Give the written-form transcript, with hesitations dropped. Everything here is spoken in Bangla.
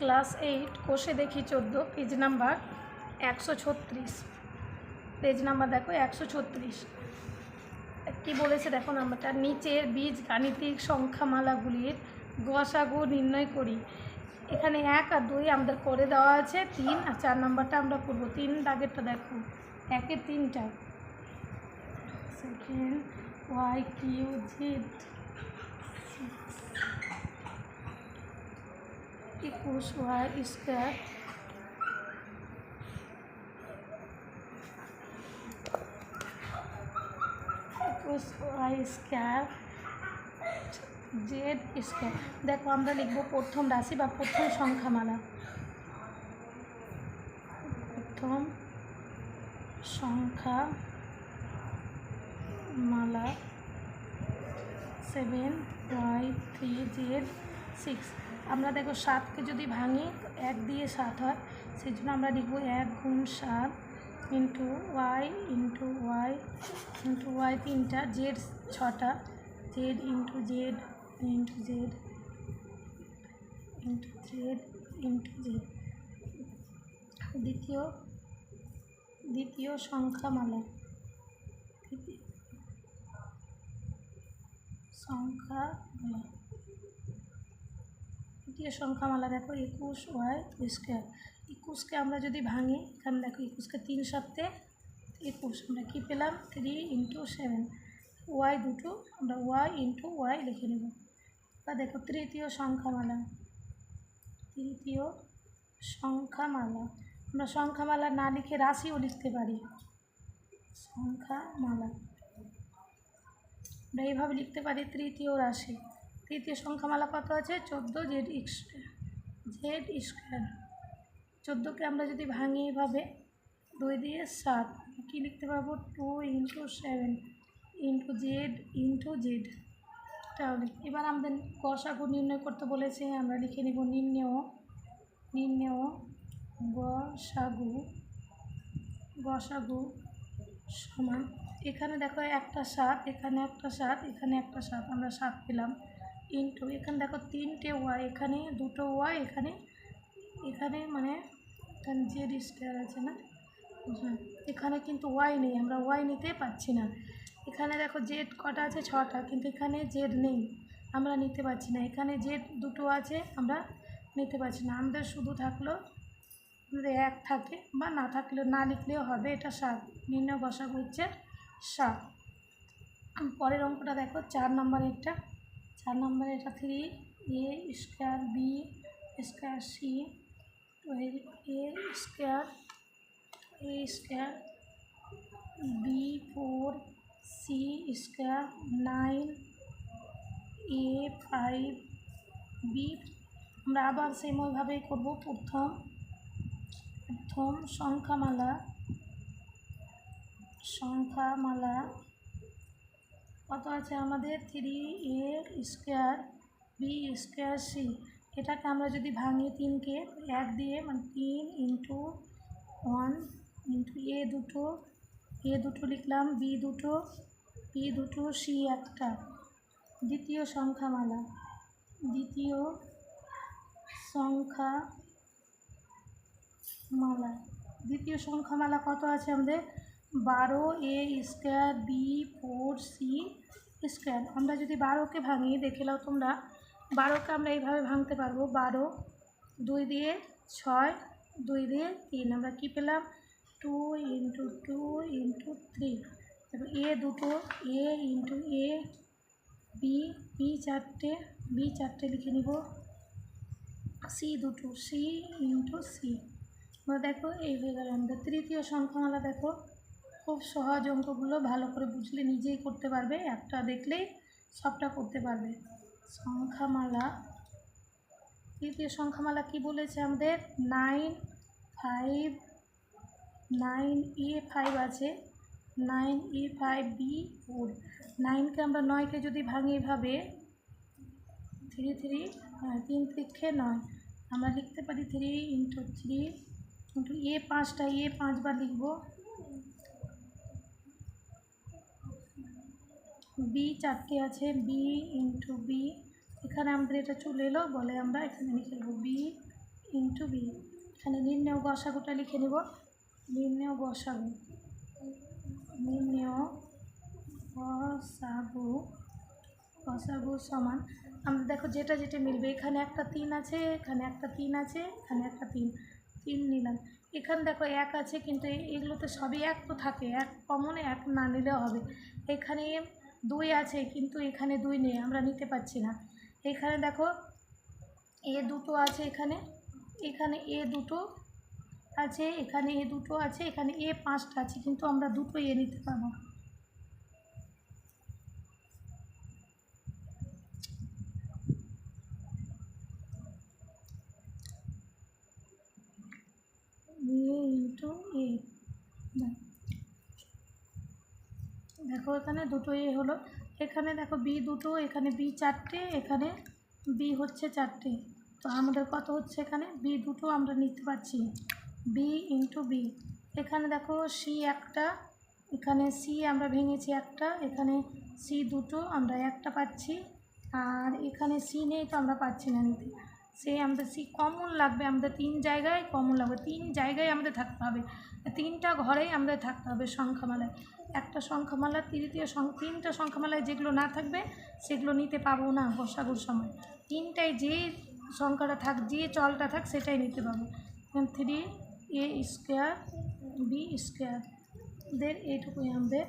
ক্লাস 8 কোষে দেখি 14 পেজ নাম্বার 136 পেজ নাম্বার দেখো 136 কি বলেছে দেখো নাম্বারটা নিচের বীজ গাণিতিক সংখ্যামালাগুলির গসাগু নির্ণয় করি। এখানে 1 আর 2 আমাদের করে দেওয়া আছে, 3 আর 4 নাম্বারটা আমরা করব। 3 দাগেরটা দেখো, 1-এর 3টা second y q z equals y square equals y square z square. দেখো আমরা লিখব প্রথম রাশি বা প্রথম সংখ্যামালা, প্রথম সংখ্যামালা 7y3z6। আমরা দেখো 7কে যদি ভাঙি 1 দিয়ে 7 হয়, সেই জন্য আমরা লিখব 1 গুণ 7 ইন্টু ওয়াই 3টা, জেড 6টা, Z into Z into Z into Z into Z. দ্বিতীয় সংখ্যামালা, দ্বিতীয় সংখ্যামালা দেখো 21y স্কয়ার। 21কে আমরা যদি ভাঙি, এখানে দেখো 21কে 3 7 21, আমরা কী পেলাম 3 ইন্টু 7, ওয়াই দুটো আমরা ওয়াই ইন্টু ওয়াই লিখে নেব। বা দেখো তৃতীয় সংখ্যামালা, আমরা সংখ্যামালা না লিখে রাশিও লিখতে পারি। সংখ্যামালা আমরা এইভাবে লিখতে পারি, তৃতীয় রাশি। তৃতীয় সংখ্যামালা কত আছে 14 জেড স্কয়ার। 14কে আমরা যদি ভাঙি এইভাবে 2 দিয়ে 7, কী লিখতে পারবো 2 ইন্টু 7 ইন্টু জেড। তাহলে এবার আমাদের গসাগু নির্ণয় করতে বলেছে, আমরা লিখে নিব নির্ণেয় গসাগু সমান, এখানে দেখো একটা 7, এখানে একটা 7, এখানে একটা 7, আমরা 7 পেলাম, ইন্টু এখানে দেখো 3টে ওয়াই, এখানে 2টো ওয়াই, এখানে মানে এখানে জেড স্কয়ার আছে না, এখানে কিন্তু ওয়াই নেই, আমরা ওয়াই নিতে পারছি না। এখানে দেখো জেড কটা আছে 6টা, কিন্তু এখানে জেড নেই, আমরা নিতে পারছি না। এখানে জেড 2টো আছে, আমরা নিতে পারছি না। আমাদের শুধু থাকলো, যদি 1 থাকে বা না থাকলে না লিখলেও হবে, এটা 7। নির্ণয় গসাগু হচ্ছে 7। পরের অঙ্কটা দেখো 4 নম্বরেরটা, 4 নম্বরে এটা 3a square B square C A square B 4c square 9a5b। আমরা আবার সেম ওইভাবেই করবো। প্রথম সংখ্যামালা কত আছে আমাদের 3a square B square C. এটাকে আমরা যদি ভাঙি 3কে 1 দিয়ে, মানে 3 ইন্টু 1 ইন্টু এ দুটো লিখলাম, বি দুটো সি একটা। দ্বিতীয় সংখ্যামালা কত আছে আমাদের 12a square B 4c square. আমরা যদি 12কে ভাঙি, দেখে নাও তোমরা, 12কে আমরা এইভাবে ভাঙতে পারবো, 12 2 দিয়ে 6 2 দিয়ে 3, আমরা কি পেলাম 2 ইন্টু 3। দেখো এ দুটো, এ ইন্টু এ, বি চারটে লিখে নিব, সি দুটো, সি ইন্টু সি। দেখো এই হয়ে গেল আমাদের তৃতীয় সংখ্যামালা। দেখো খুব সহজ অঙ্কগুলো, ভালো করে বুঝলে নিজেই করতে পারবে, একটা দেখলেই সবটা করতে পারবে। তৃতীয় সংখ্যামালা কি বলেছে আমাদের 9a5 আছে, 9a5b4। 9কে আমরা 9কে যদি ভাঙি এভাবে 3 3 9, আমরা লিখতে পারি 3 ইন্টু 3 ইন্টু এ 5টা, এ 5বার লিখব, বি 4টে আছে, বি ইন্টু বি, এখানে আমাদের এটা চলে এলো বলে আমরা এখানে লিখে দেবো বি ইন্টু বি। এখানে নির্ণেয় গসাগুটা লিখে নেব। নির্ণেয় গসাগু, নির্ণেয় গসাগু, গসাগু সমান আমরা দেখো যেটা যেটা মিলবে, এখানে একটা 3 আছে, এখানে একটা 3 আছে, এখানে একটা 3 নিলাম। এখানে দেখো 1 আছে, কিন্তু এগুলো তো সবই 1 তো থাকে, 1 কমন, 1 না নিলেও হবে। এখানে 2 আছে, কিন্তু এখানে 2 নেই, আমরা নিতে পারছি না। এখানে দেখো এ দুটো আছে, এখানে এখানে এ দুটো আছে, এখানে এ দুটো আছে, এখানে এ 5টা আছে, কিন্তু আমরা দুটো এ নিতে পারবো। এ ইন্টু এ, দেখো এখানে দুটো এ হলো। এখানে দেখো বি দুটো, এখানে বি 4টে, এখানে বি হচ্ছে 4টে। তো আমাদের কত হচ্ছে, এখানে বি দুটো আমরা নিতে পারছি, বি ইন্টু বি। এখানে দেখো সি একটা, এখানে সি আমরা ভেঙেছি একটা, এখানে সি দুটো, আমরা একটা পাচ্ছি। আর এখানে সি নেই, তো আমরা পাচ্ছি না নিতে। সেই আমাদের সি কমন লাগবে, আমাদের 3 জায়গায় কমন লাগবে, 3 জায়গায় আমাদের থাকতে হবে, 3টা ঘরেই আমাদের থাকতে হবে সংখ্যামালায়। একটা সংখ্যামালা, তৃতীয় 3টা সংখ্যামালায় যেগুলো না থাকবে সেগুলো নিতে পাবো না গসাগুর সময়। 3টায় যে সংখ্যাটা থাক, যে চলটা থাক, সেটাই নিতে পাবো। 3 এ স্কোয়ার বি স্কোয়ার, এইটুকুই আমাদের